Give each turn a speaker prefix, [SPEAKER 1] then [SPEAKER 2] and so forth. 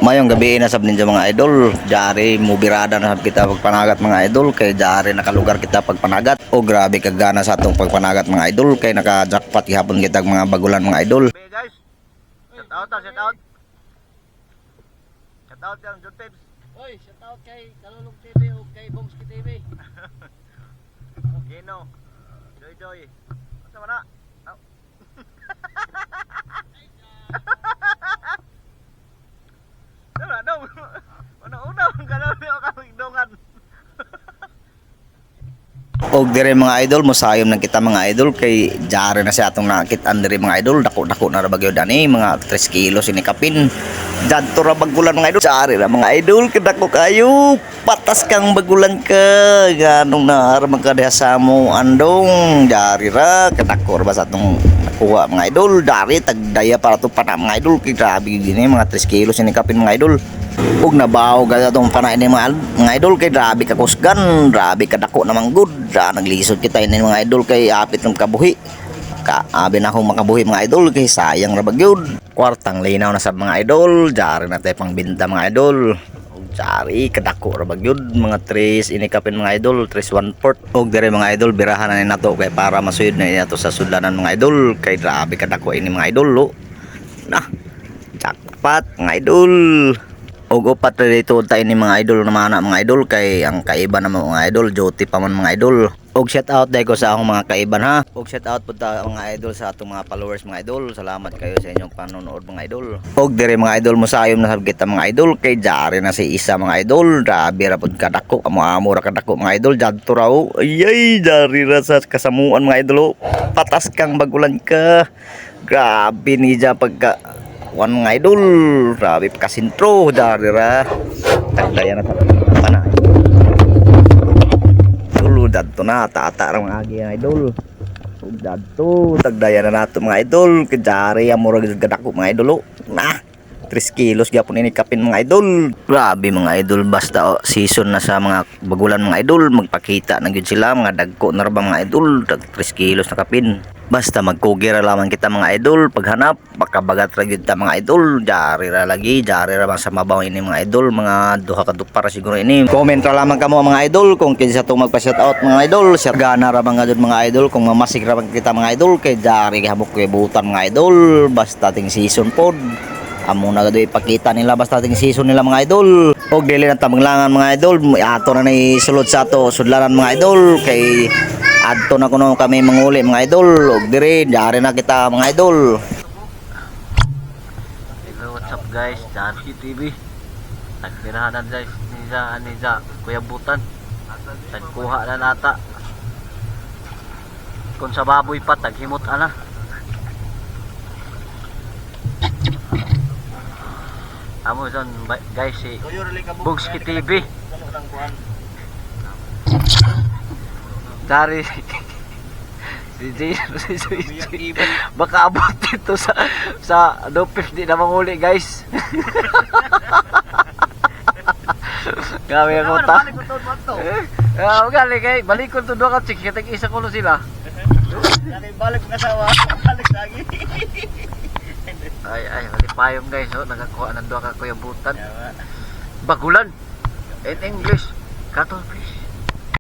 [SPEAKER 1] Mayong gabi na sab ninyo mga idol, jari mubirada na sab kita pagpanagat mga idol, kay jari nakalugar kita pagpanagat. O grabe kagana sa atong pagpanagat mga idol, kay naka-jackpot gihapon kita mga bagulan mga idol.
[SPEAKER 2] Hey guys, shout out. Shout out yang John Pebs.
[SPEAKER 3] Oy, shout out kay Kalulong TV o kay Bongski TV.
[SPEAKER 2] Gino. Joy. Asa man na? Oh. Wala daw. Una ang galaw niyo kaming dongan.
[SPEAKER 1] Og dire mga idol, mosayom na kita mga idol, kay jari na sa atong nakit-an dire mga idol, dako-dako na ra bagyo dani, mga 3 kilos ini kapin. Jadto ra bagulan mga idol, jari ra mga idol, kadako kayo, patas kang bagulan ka, ganong na ra magkadaya sa mo andong, jari ra kadako ra ba sa atong nakuha mga idol, jari tagdaya para to pana mga idol, kay grabe gini mga 3 kilos ini kapin mga idol. Ug nabaw gaya tong panay ni mga idol, kay grabe ka kusgan, grabe ka dako namang good. Naglisod kita ini mga idol, kay apit ng kabuhi. Kaabi na akong makabuhi mga idol, kay sayang ra bagyod. Kwartang linaw na sa mga idol, jari na tay pang binta mga idol. Ug jari kadako ra bagyod, mga 3 inikapin mga idol, 3/1/4. Ug dire mga idol birahan na ni nato kay para masuyod na nato sa sudanan mga idol, kay grabe kadako ini mga idol lo. Nah, jackpot mga idol. Og upat na dito tayo ni mga idol naman na mga idol, kay ang kaiba na mga idol duty pa man mga idol. Og shout out dahil ko sa akong mga kaiban ha. Og shout out po ta mga idol sa atong mga followers mga idol. Salamat kayo sa inyong panonood mga idol. Og dire mga idol mosayom na sab kita mga idol, kay jari na si isa mga idol, grabe ra pud kadako, amo ra kadako mga idol, jadto raw. Ay jari ra sa kasamuan mga idol. Patas kang bagulan ka. Grabe ni ja pagka wan mga idol, grabe kasintro dari ra tagdaya na sa pana idol, dadto na tata ra mga agi idol, dadto tagdaya na nato mga idol, kajari amura gadako mga idol na 3 kilos gyapon ini kapin mga idol. Grabe mga idol, basta season na sa mga bagulan mga idol, magpakita na gyud sila, mga dagko na ra ba mga idol, 3 kilos na kapin. Basta magkugira lamang kita mga idol, paghanap makabagat ra gyud ta mga idol, jari ra lagi, jari ra man sa mabaw ini mga idol, mga duha ka dupara siguro ini. Comment ra lamang kamo mga idol kung kinsa to magpa-shout out mga idol, share gana ra mga jud mga idol, kung mamasig ra kita mga idol, kay jari habok kay butan mga idol, basta ting season pod. Amo na gado ipakita nila basta ting season nila mga idol. Og dili na tamanglangan mga idol, ato na ni sulod sa ato sudlanan mga idol, kay adto na kuno kami manguli mga idol. Og dire jari na kita mga idol.
[SPEAKER 3] Hello, what's up guys? Darky TV. Nagpirahanan guys niza Kuya Butan. Nagkuha na nata. Kung sa baboy pa taghimot ana. Amo don guys si Bongski TV. Dari si baka abot dito sa dopif di na manguli guys. Gawi ako ta. Gali kay balikon to do ka chik kitag isa kulo sila.
[SPEAKER 2] Balik na sawa, balik lagi.
[SPEAKER 3] Ay, malipayong guys, oh, nagakuha ng 2 ka Kuya Butan. Bagulan. In English, cuttlefish.